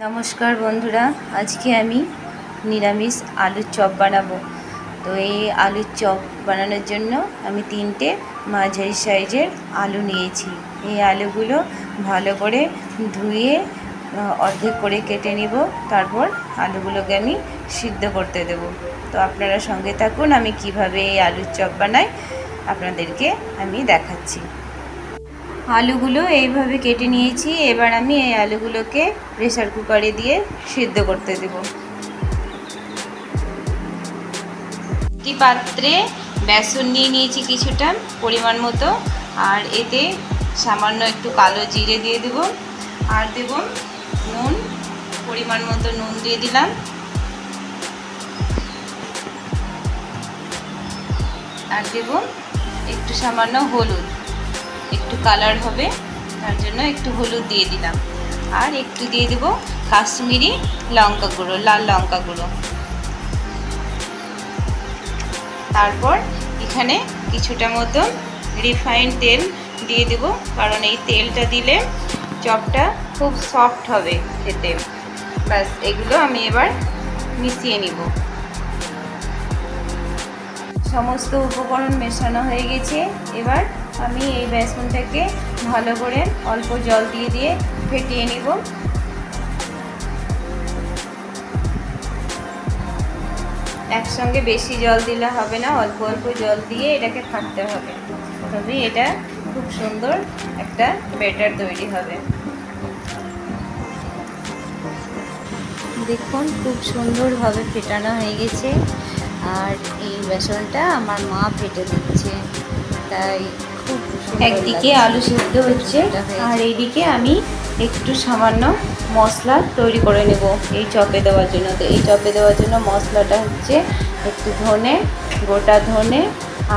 नमस्कार बंधुरा आज के आमी निरामिष आलुर चप बानाबो। तो ये आलुर चप बानानोर जोन्नो आमी तीनटे माझारी साइजेर आलू नियेछि। ये आलूगुलो भालो करे धुए अर्धेक करे केटे निब, तारपर आलूगुलोके आमी सिद्ध करते देब। तो आपनारा संगे थाकुन, आमी किभाबे ये आलुर चप बानाई आपनादेरके आमी देखाच्छि। आलूगुलो এইভাবে কেটে নিয়েছি। এবার আমি এই আলুগুলোকে প্রেসার কুকারে দিয়ে সিদ্ধ করতে দেব। একটি পাত্রে বেসন নিয়ে নিয়েছি কিছুটা পরিমাণ মতো, আর এতে সামান্য একটু কালো জিরে দিয়ে দেব, আর দেব নুন, পরিমাণ মতো নুন দিয়ে দিলাম, আর দেব একটু সামান্য হলুদ, একটু কালার হবে তার জন্য একটু হলুদ দিয়ে দিলাম, আর একটু দিয়ে দেব কাশ্মীরি লঙ্কা গুঁড়ো, লাল লঙ্কা গুঁড়ো। তারপর এখানে কিছুটা মতো রিফাইন্ড তেল দিয়ে দেব, কারণ এই তেলটা দিলে চপটা খুব সফট হবে খেতে। ব্যাস এগুলো আমি এবার মিশিয়ে নিব। সমস্ত উপকরণ মেশানো হয়ে গেছে। এবার আমি এই বেসনটাকে ভালো করে অল্প জল দিয়ে দিয়ে ফেটিয়ে নিব। একসঙ্গে বেশি জল দিলে হবে না, অল্প অল্প জল দিয়ে এটাকে ফাটতে হবে, তবে এটা খুব সুন্দর একটা ব্যাটার তৈরি হবে। দেখুন খুব সুন্দরভাবে ফেটানো হয়ে গেছে, আর এই বেসনটা আমার মা ফেটে দিচ্ছে, তাই খুব একদিকে আলু সিদ্ধ হচ্ছে আর এইদিকে আমি একটু সামান্য মশলা তৈরি করে নেব এই চপে দেওয়ার জন্য। তো এই চপে দেওয়ার জন্য মশলাটা হচ্ছে একটু ধনে, গোটা ধনে,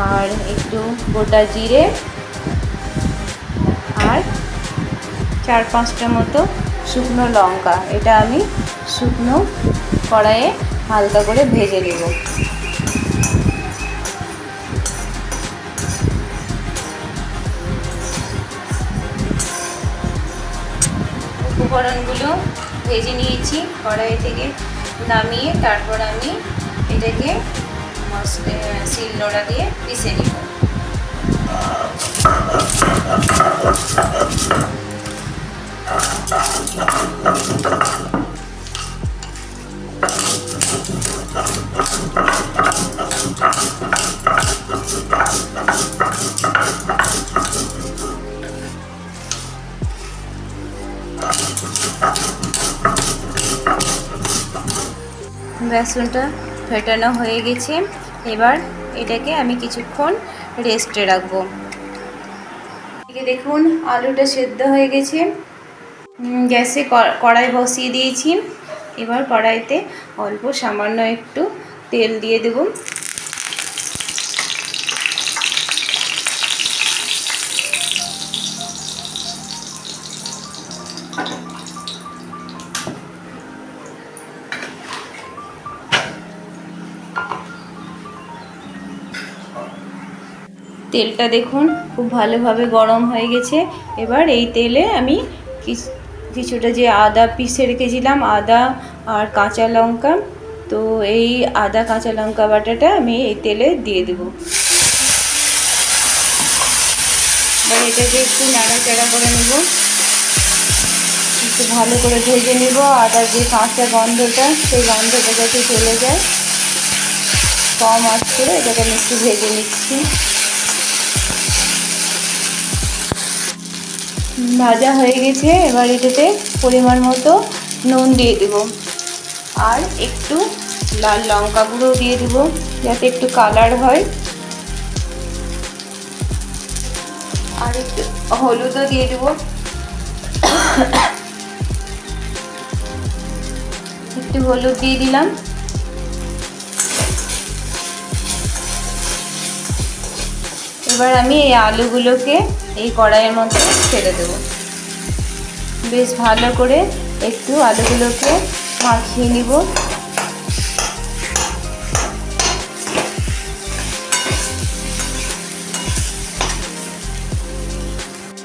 আর একটু গোটা জিরে, আর 4-5টা মতো শুকনো লঙ্কা। এটা আমি শুকনো কড়াইয়ে হালকা করে ভেজে নেব। উপকরণগুলো ভেজে নিয়েছি, কড়াই থেকে নামিয়ে তারপর আমি এটাকে শিলনোড়া দিয়ে পিষে নিব। বেসনটা ফেটানো হয়ে গেছে। এবার এটাকে আমি কিছুক্ষণ রেস্টে রাখবো। দেখুন আলুটা সেদ্ধ হয়ে গেছে। গ্যাসে কড়াই বসিয়ে দিয়েছি। এবার কড়াইতে অল্প সামান্য একটু তেল দিয়ে দেব। তেলটা দেখুন খুব ভালোভাবে গরম হয়ে গেছে। এবার এই তেলে আমি কিছুটা যে আদা পিষে রেখেছিলাম, আদা আর কাঁচা লঙ্কা, তো এই আদা কাঁচা লঙ্কা বাটাটা আমি এই তেলে দিয়ে দেব। এবার এটাকে একটু নাড়াচাড়া করে নেব, একটু ভালো করে ভেজে নেব। আদার যে কাঁচা গন্ধটা, সেই গন্ধটা যাতে চলে যায়। কম আঁচ করে এটাকে আমি একটু ভেজে নিচ্ছি। ভাজা হয়ে গেছে। এবার এটাতে পরিমাণ মতো নুন দিয়ে দেব, আর একটু লাল লঙ্কা গুঁড়ো দিয়ে দেব যাতে একটু কালার হয়, আর একটু হলুদও দিয়ে দেব। একটু হলুদ দিয়ে দিলাম। এবার আমি এই আলুগুলোকে এই কড়াইয়ের মধ্যে ছেড়ে দেব। বেশ ভালো করে একটু আলুগুলোকে মাখিয়ে নিব।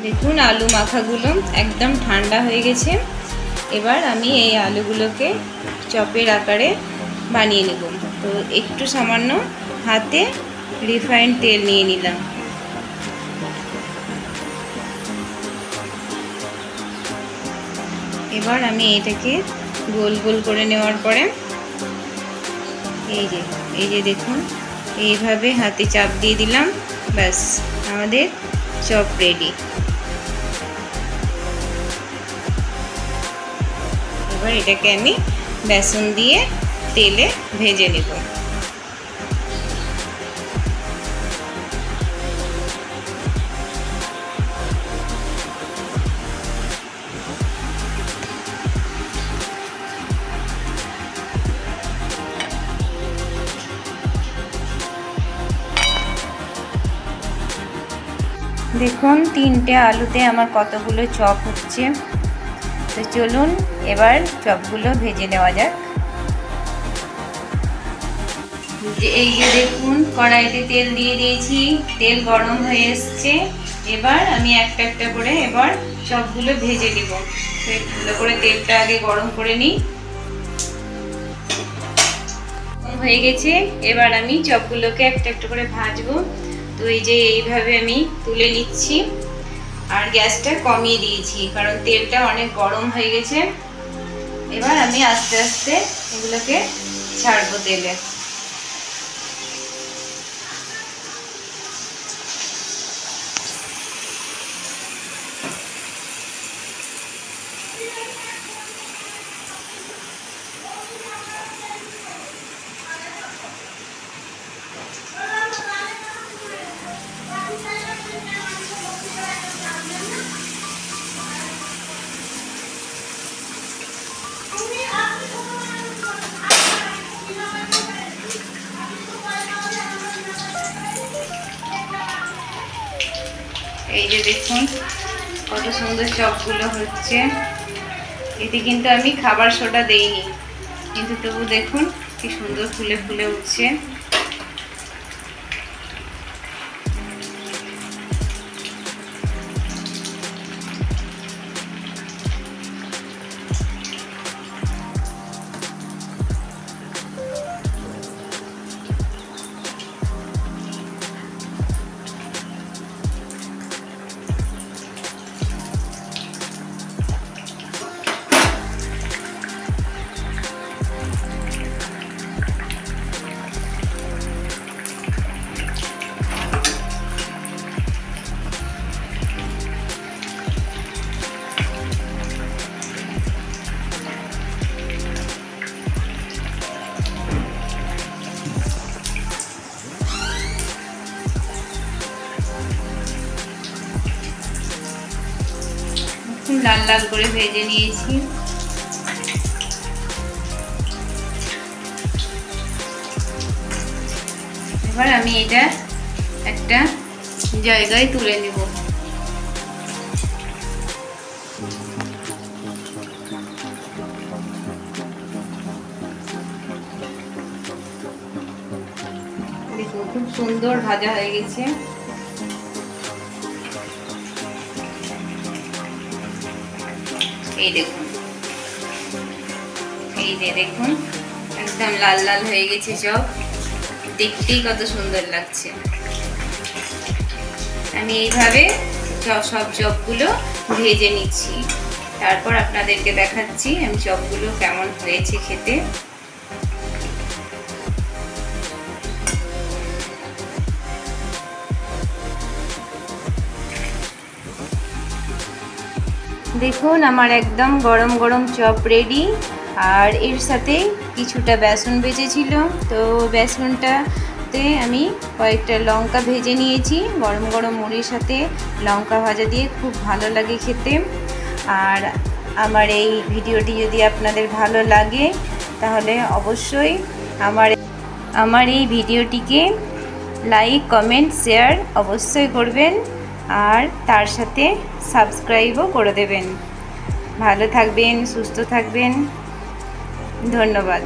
দেখুন আলু মাখাগুলো একদম ঠান্ডা হয়ে গেছে। এবার আমি এই আলুগুলোকে চপের আকারে বানিয়ে নেব। তো একটু সামান্য হাতে রিফাইন্ড তেল নিয়ে নিলাম। এবার আমি এটাকে গোল গোল করে নেওয়ার পরে এই যে দেখুন এইভাবে হাতে চাপ দিয়ে দিলাম, ব্যাস আমাদের চপ রেডি। এবার এটাকে আমি বেসন দিয়ে তেলে ভেজে নেব। দেখুন 3টে আলুতে আমার কতগুলো চপ হচ্ছে। তো চলুন এবার চপগুলো ভেজে নেওয়া যাক। এই যে দেখুন কড়াইতে তেল দিয়ে দিয়েছি, তেল গরম হয়ে এসছে। এবার আমি একটা একটা করে এবার চপগুলো ভেজে নেব। তো ভালো করে তেলটা আগে গরম করে নিই। হয়ে গেছে, এবার আমি চপগুলোকে একটা একটা করে ভাজবো। তো এই যে এইভাবে আমি তুলে নিচ্ছি আর গ্যাসটা কমিয়ে দিয়েছি কারণ তেলটা অনেক গরম হয়ে গেছে। এবার আমি আস্তে আস্তে এগুলোকে ছাড়বো তেলে। এই যে দেখুন কত সুন্দর চপগুলো হচ্ছে। এতে কিন্তু আমি খাবার সোডা দেইনি, কিন্তু তবু দেখুন কি সুন্দর ফুলে ফুলে উঠছে। লাল লাল করে ভেজে নিয়েছি। এবার আমি এটা একটা জায়গায় তুলে নেব। দেখুন খুব সুন্দর ভাজা হয়ে গেছে। এই দেখুন, এই যে দেখুন একদম লাল লাল হয়ে গেছে চপ, দেখতেই কত সুন্দর লাগছে। আমি এইভাবে সব চপগুলো ভেজে নিচ্ছি, তারপর আপনাদেরকে দেখাচ্ছি আমি চপগুলো কেমন হয়েছে খেতে। দেখুন আমার একদম গরম গরম চপ রেডি। আর এর সাথে কিছুটা বেসন বেঁচেছিল, তো বেসনটাতে আমি কয়েকটা লঙ্কা ভেজে নিয়েছি। গরম গরম মুড়ির সাথে লঙ্কা ভাজা দিয়ে খুব ভালো লাগে খেতে। আর আমার এই ভিডিওটি যদি আপনাদের ভালো লাগে তাহলে অবশ্যই আমার এই ভিডিওটিকে লাইক কমেন্ট শেয়ার অবশ্যই করবেন আর তার সাথে সাবস্ক্রাইবও করে দেবেন। ভালো থাকবেন, সুস্থ থাকবেন, ধন্যবাদ।